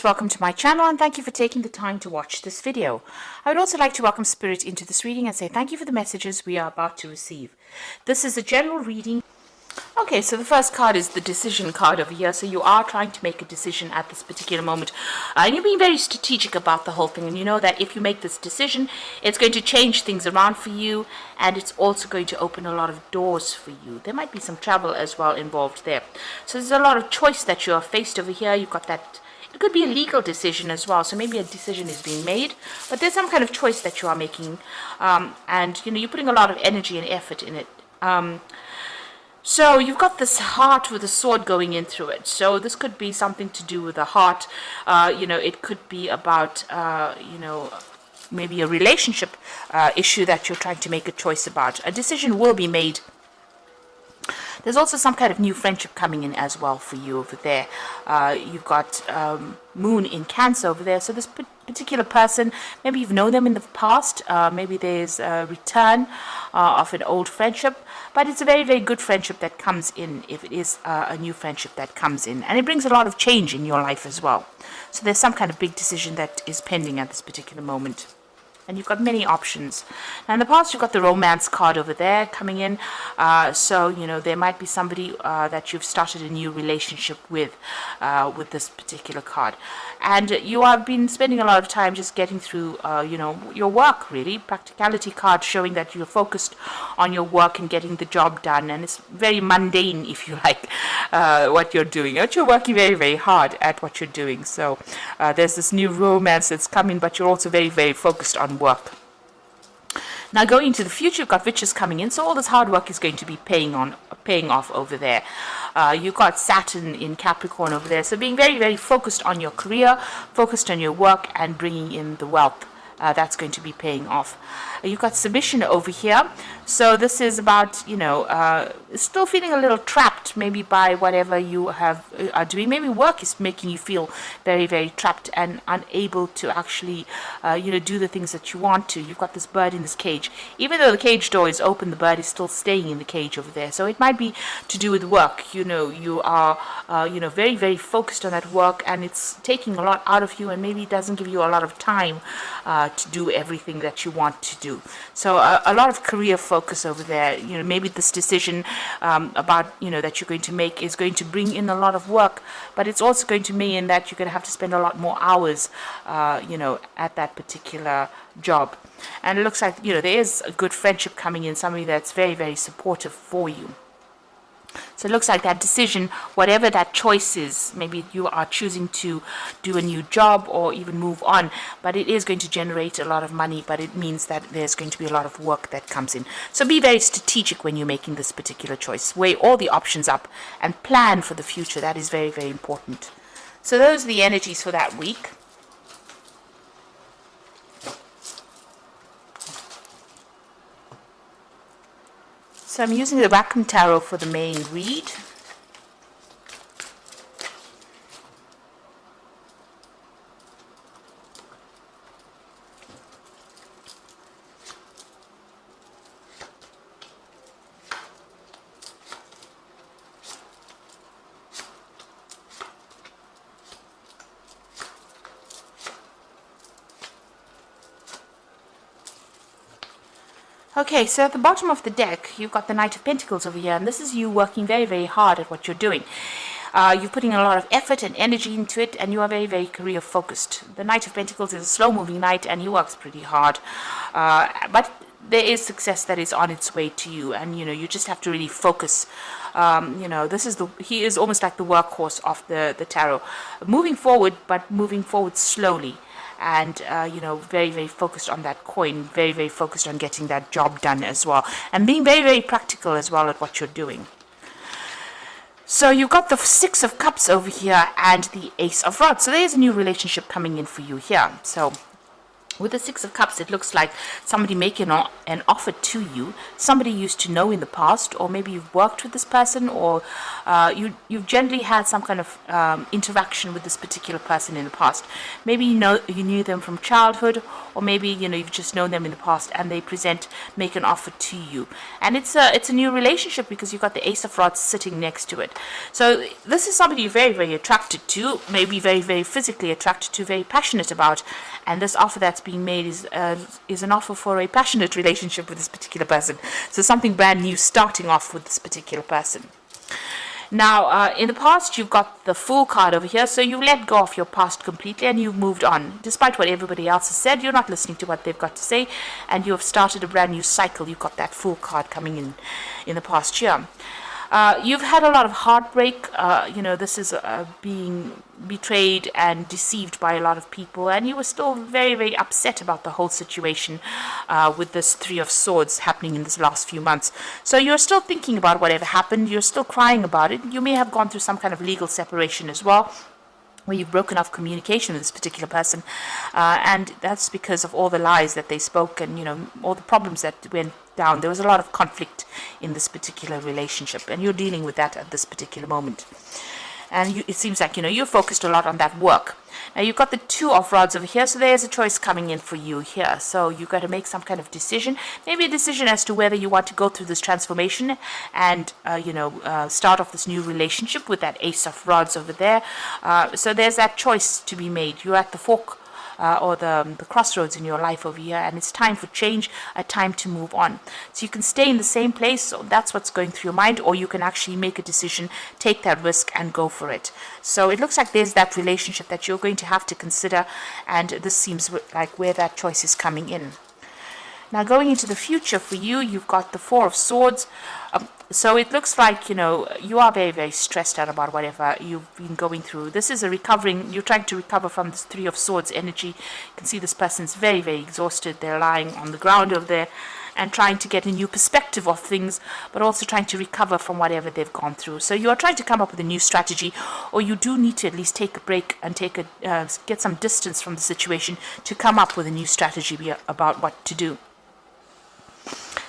Welcome to my channel and thank you for taking the time to watch this video. I would also like to welcome Spirit into this reading and say thank you for the messages we are about to receive. This is a general reading. Okay, so the first card is the decision card over here. So you are trying to make a decision at this particular moment. And you're being very strategic about the whole thing. And you know that if you make this decision, it's going to change things around for you. And it's also going to open a lot of doors for you. There might be some travel as well involved there. So there's a lot of choice that you are faced over here. You've got that. It could be a legal decision as well, so maybe a decision is being made, but there's some kind of choice that you are making, and you know you're putting a lot of energy and effort in it. So you've got this heart with a sword going in through it. So this could be something to do with the heart. It could be about maybe a relationship issue that you're trying to make a choice about. A decision will be made. There's also some kind of new friendship coming in as well for you over there. You've got Moon in Cancer over there. So this particular person, maybe you've known them in the past. Maybe there's a return of an old friendship. But it's a very, very good friendship that comes in if it is a new friendship that comes in. And it brings a lot of change in your life as well. So there's some kind of big decision that is pending at this particular moment. And you've got many options. Now in the past, you've got the romance card over there coming in. So, there might be somebody that you've started a new relationship with this particular card. And you have been spending a lot of time just getting through, your work, really. Practicality card showing that you're focused on your work and getting the job done. And it's very mundane, if you like, what you're doing. But you're working very, very hard at what you're doing. So there's this new romance that's coming, but you're also very, very focused on work. Now going into the future, you've got riches coming in, so all this hard work is going to be paying off over there. You've got Saturn in Capricorn over there, so being very, very focused on your career, focused on your work, and bringing in the wealth. That's going to be paying off. You've got submission over here. So this is about, still feeling a little trapped maybe by whatever you are doing. Maybe work is making you feel very, very trapped and unable to actually, do the things that you want to. You've got this bird in this cage. Even though the cage door is open, the bird is still staying in the cage over there. So it might be to do with work. You are, very, very focused on that work, and it's taking a lot out of you, and maybe it doesn't give you a lot of time to do everything that you want to do. So a lot of career focus over there. Maybe this decision about that you're going to make is going to bring in a lot of work, but it's also going to mean that you're going to have to spend a lot more hours at that particular job. And it looks like there is a good friendship coming in, somebody that's very, very supportive for you. So it looks like that decision, whatever that choice is, maybe you are choosing to do a new job or even move on, but it is going to generate a lot of money, but it means that there's going to be a lot of work that comes in. So be very strategic when you're making this particular choice. Weigh all the options up and plan for the future. That is very, very important. So those are the energies for that week. So I'm using the Rackham Tarot for the main read. Okay, so at the bottom of the deck, you've got the Knight of Pentacles over here, and this is you working very, very hard at what you're doing. You're putting a lot of effort and energy into it, and you are very, very career-focused. The Knight of Pentacles is a slow-moving knight, and he works pretty hard. But there is success that is on its way to you, and, you just have to really focus. He is almost like the workhorse of the tarot. Moving forward, but moving forward slowly. And, very, very focused on that coin, very, very focused on getting that job done as well. And being very, very practical as well at what you're doing. So you've got the Six of Cups over here and the Ace of Rods. So there's a new relationship coming in for you here. So With the Six of Cups, it looks like somebody making an offer to you, somebody you used to know in the past, or maybe you've worked with this person, or you've generally had some kind of interaction with this particular person in the past. Maybe you knew them from childhood, or maybe you've just known them in the past, and they make an offer to you, and it's a new relationship because you've got the Ace of Rods sitting next to it. So this is somebody you're very, very attracted to, maybe very, very physically attracted to, very passionate about, and this offer that's being made is an offer for a passionate relationship with this particular person. So something brand new starting off with this particular person. Now, in the past, you've got the Fool card over here, so you let go of your past completely and you've moved on. Despite what everybody else has said, you're not listening to what they've got to say, and you have started a brand new cycle. You've got that Fool card coming in the past year. You've had a lot of heartbreak. This is being betrayed and deceived by a lot of people, and you were still very, very upset about the whole situation with this Three of Swords happening in this last few months. So you're still thinking about whatever happened. You're still crying about it. You may have gone through some kind of legal separation as well, where you've broken off communication with this particular person, and that's because of all the lies that they spoke and all the problems that went down. There was a lot of conflict in this particular relationship, and you're dealing with that at this particular moment. And it seems like you're focused a lot on that work. Now you've got the Two of Rods over here, so there's a choice coming in for you here. So you've got to make some kind of decision, maybe a decision as to whether you want to go through this transformation and start off this new relationship with that Ace of Rods over there. So there's that choice to be made. You're at the fork or the crossroads in your life over here, and it's time for change, a time to move on. So you can stay in the same place, so that's what's going through your mind, or you can actually make a decision, take that risk and go for it. So it looks like there's that relationship that you're going to have to consider, and this seems like where that choice is coming in. Now going into the future for you, you've got the Four of Swords. So it looks like, you are very, very stressed out about whatever you've been going through. This is you're trying to recover from this Three of Swords energy. You can see this person's very, very exhausted. They're lying on the ground over there and trying to get a new perspective of things, but also trying to recover from whatever they've gone through. So you are trying to come up with a new strategy, or you do need to at least take a break and get some distance from the situation to come up with a new strategy about what to do.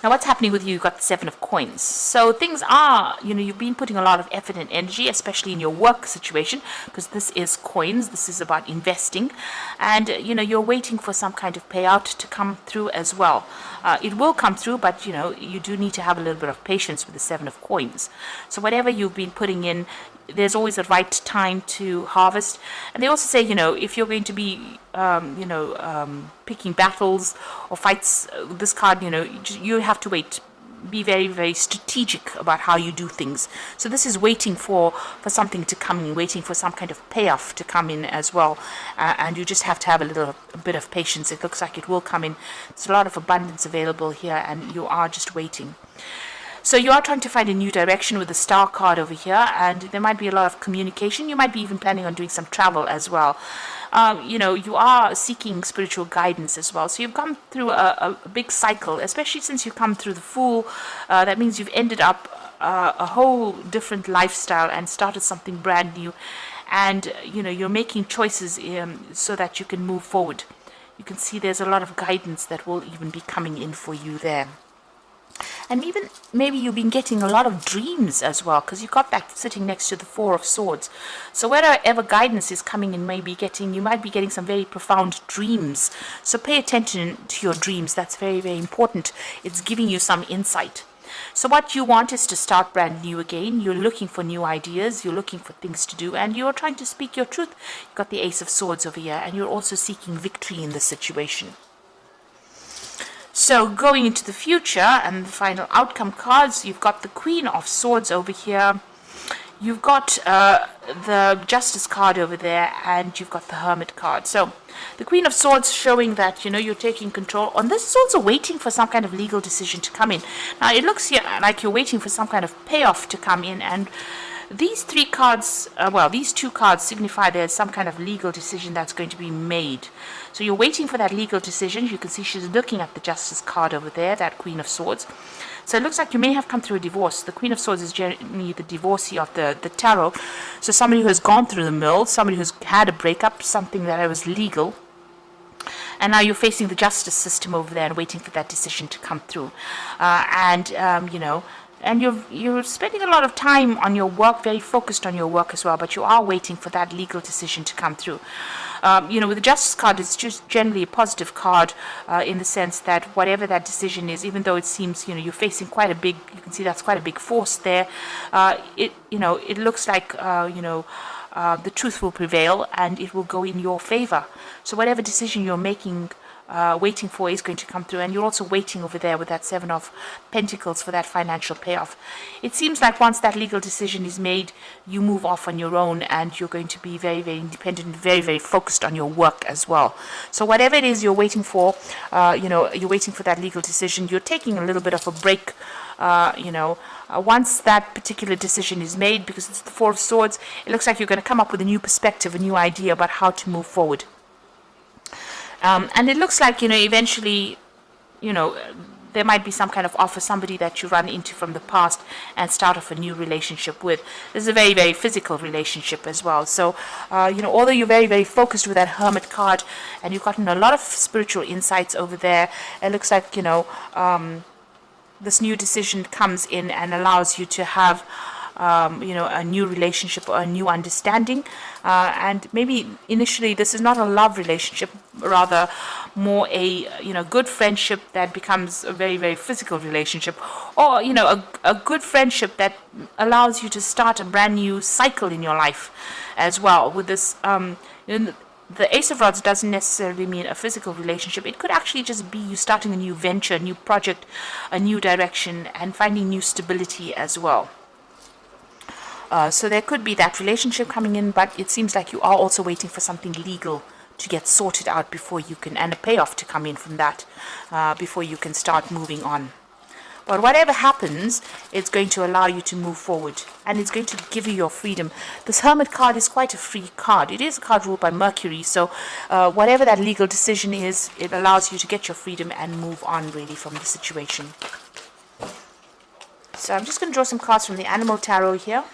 Now, what's happening with you? You've got the Seven of Coins. So things are, you've been putting a lot of effort and energy, especially in your work situation, because this is coins. This is about investing. And, you're waiting for some kind of payout to come through as well. It will come through, but, you do need to have a little bit of patience with the Seven of Coins. So whatever you've been putting in, there's always a right time to harvest. And they also say, if you're going to be, picking battles or fights, this card, you have to wait. Be very, very strategic about how you do things. So this is waiting for something to come in, waiting for some kind of payoff to come in as well. And you just have to have a bit of patience. It looks like it will come in. There's a lot of abundance available here, and you are just waiting. So you are trying to find a new direction with the Star card over here, and there might be a lot of communication. You might be even planning on doing some travel as well. You are seeking spiritual guidance as well. So you've come through a big cycle, especially since you come through the Fool. That means you've ended up a whole different lifestyle and started something brand new. And, you're making choices so that you can move forward. You can see there's a lot of guidance that will even be coming in for you there. And even maybe you've been getting a lot of dreams as well, because you've got that sitting next to the Four of Swords. So wherever guidance is coming in, you might be getting some very profound dreams. So pay attention to your dreams. That's very, very important. It's giving you some insight. So what you want is to start brand new again. You're looking for new ideas. You're looking for things to do, and you're trying to speak your truth. You've got the Ace of Swords over here, and you're also seeking victory in this situation. So going into the future and the final outcome cards, you've got the Queen of Swords over here. You've got the Justice card over there, and you've got the Hermit card. So the Queen of Swords showing that, you're taking control. And this is also waiting for some kind of legal decision to come in. Now, it looks here like you're waiting for some kind of payoff to come in, and these three cards, these two cards signify there's some kind of legal decision that's going to be made. So you're waiting for that legal decision. You can see she's looking at the Justice card over there, that Queen of Swords. So it looks like you may have come through a divorce. The Queen of Swords is generally the divorcee of the tarot. So somebody who has gone through the mill, somebody who's had a breakup, something that was legal. and now you're facing the justice system over there and waiting for that decision to come through. And you're spending a lot of time on your work, very focused on your work as well, but you are waiting for that legal decision to come through. With the Justice card, it's just generally a positive card in the sense that whatever that decision is, even though it seems, you're facing quite a big, you can see that's quite a big force there, it looks like, the truth will prevail and it will go in your favor. So whatever decision you're making, waiting for is going to come through, and you're also waiting over there with that Seven of Pentacles for that financial payoff. It seems like once that legal decision is made, you move off on your own and you're going to be very, very independent, very, very focused on your work as well. So whatever it is you're waiting for, you're waiting for that legal decision, you're taking a little bit of a break, once that particular decision is made, because it's the Four of Swords, it looks like you're going to come up with a new perspective, a new idea about how to move forward. And it looks like, eventually, there might be some kind of offer, somebody that you run into from the past and start off a new relationship with. This is a very, very physical relationship as well. So, although you're very, very focused with that Hermit card and you've gotten a lot of spiritual insights over there, it looks like, this new decision comes in and allows you to have a new relationship or a new understanding. And maybe initially this is not a love relationship, rather more a, good friendship that becomes a very, very physical relationship, or, a good friendship that allows you to start a brand new cycle in your life as well. With this, the Ace of Rods doesn't necessarily mean a physical relationship. It could actually just be you starting a new venture, a new project, a new direction, and finding new stability as well. So there could be that relationship coming in, but it seems like you are also waiting for something legal to get sorted out before you can, and a payoff to come in from that, before you can start moving on. But whatever happens, it's going to allow you to move forward, and it's going to give you your freedom. This Hermit card is quite a free card. It is a card ruled by Mercury, so whatever that legal decision is, it allows you to get your freedom and move on really from the situation. So I'm just going to draw some cards from the Animal Tarot here.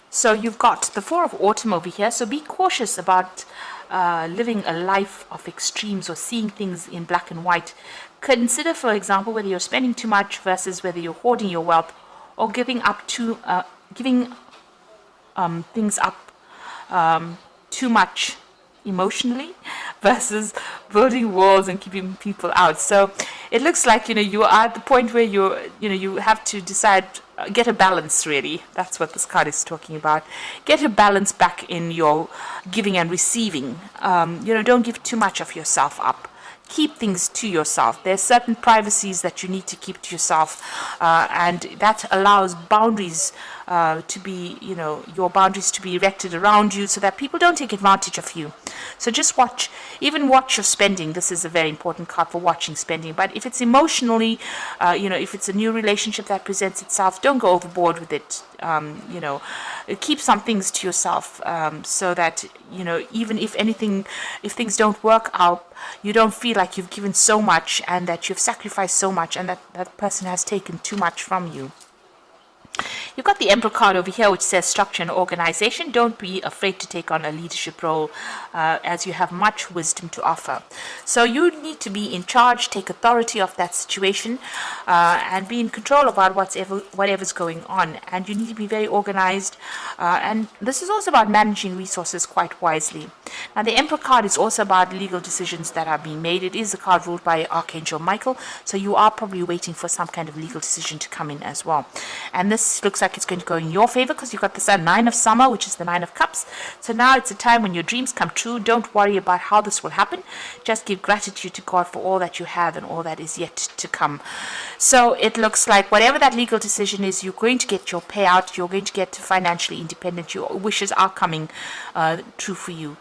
So you've got the Four of Autumn over here, so be cautious about living a life of extremes or seeing things in black and white. Consider, for example, whether you're spending too much versus whether you're hoarding your wealth, or giving things up too much emotionally versus building walls and keeping people out. So it looks like you are at the point where you have to decide, get a balance really. That's what this card is talking about. Get a balance back in your giving and receiving. Don't give too much of yourself up. Keep things to yourself. There's certain privacies that you need to keep to yourself, and that allows boundaries to be, your boundaries to be erected around you so that people don't take advantage of you. So just watch your spending. This is a very important card for watching spending. But if it's emotionally, if it's a new relationship that presents itself, don't go overboard with it. Keep some things to yourself, so that, even if things don't work out, you don't feel like you've given so much and that you've sacrificed so much and that person has taken too much from you. You've got the Emperor card over here, which says structure and organization. Don't be afraid to take on a leadership role, as you have much wisdom to offer. So you need to be in charge, take authority of that situation, and be in control about whatever's going on. And you need to be very organized. And this is also about managing resources quite wisely. Now, the Emperor card is also about legal decisions that are being made. It is a card ruled by Archangel Michael, so you are probably waiting for some kind of legal decision to come in as well. And this looks like it's going to go in your favor because you've got the Nine of Summer, which is the Nine of Cups. So now it's a time when your dreams come true. Don't worry about how this will happen. Just give gratitude to God for all that you have and all that is yet to come. So it looks like whatever that legal decision is, you're going to get your payout. You're going to get financially independent. Your wishes are coming true for you.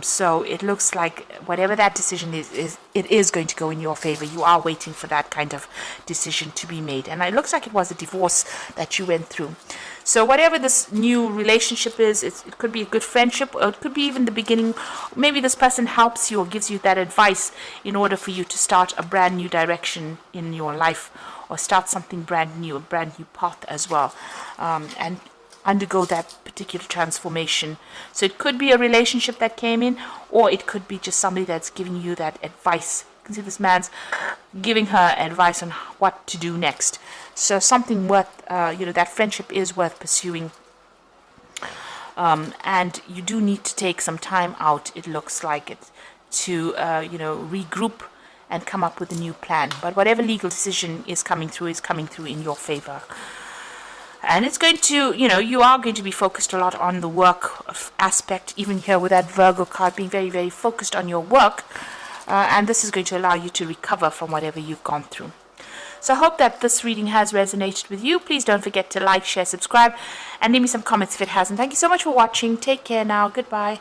So it looks like whatever that decision is, it is going to go in your favor. You are waiting for that kind of decision to be made. And it looks like it was a divorce that you went through. So whatever this new relationship is, it could be a good friendship, or it could be even the beginning. Maybe this person helps you or gives you that advice in order for you to start a brand new direction in your life, or start something brand new, a brand new path as well. And undergo that particular transformation. So it could be a relationship that came in, or it could be just somebody that's giving you that advice. You can see this man's giving her advice on what to do next. So something worth, that friendship is worth pursuing. And you do need to take some time out, it looks like it, to, regroup and come up with a new plan. But whatever legal decision is coming through in your favor. And it's going to, you are going to be focused a lot on the work aspect, even here with that Virgo card being very, very focused on your work. And this is going to allow you to recover from whatever you've gone through. So I hope that this reading has resonated with you. Please don't forget to like, share, subscribe, and leave me some comments if it hasn't. Thank you so much for watching. Take care now. Goodbye.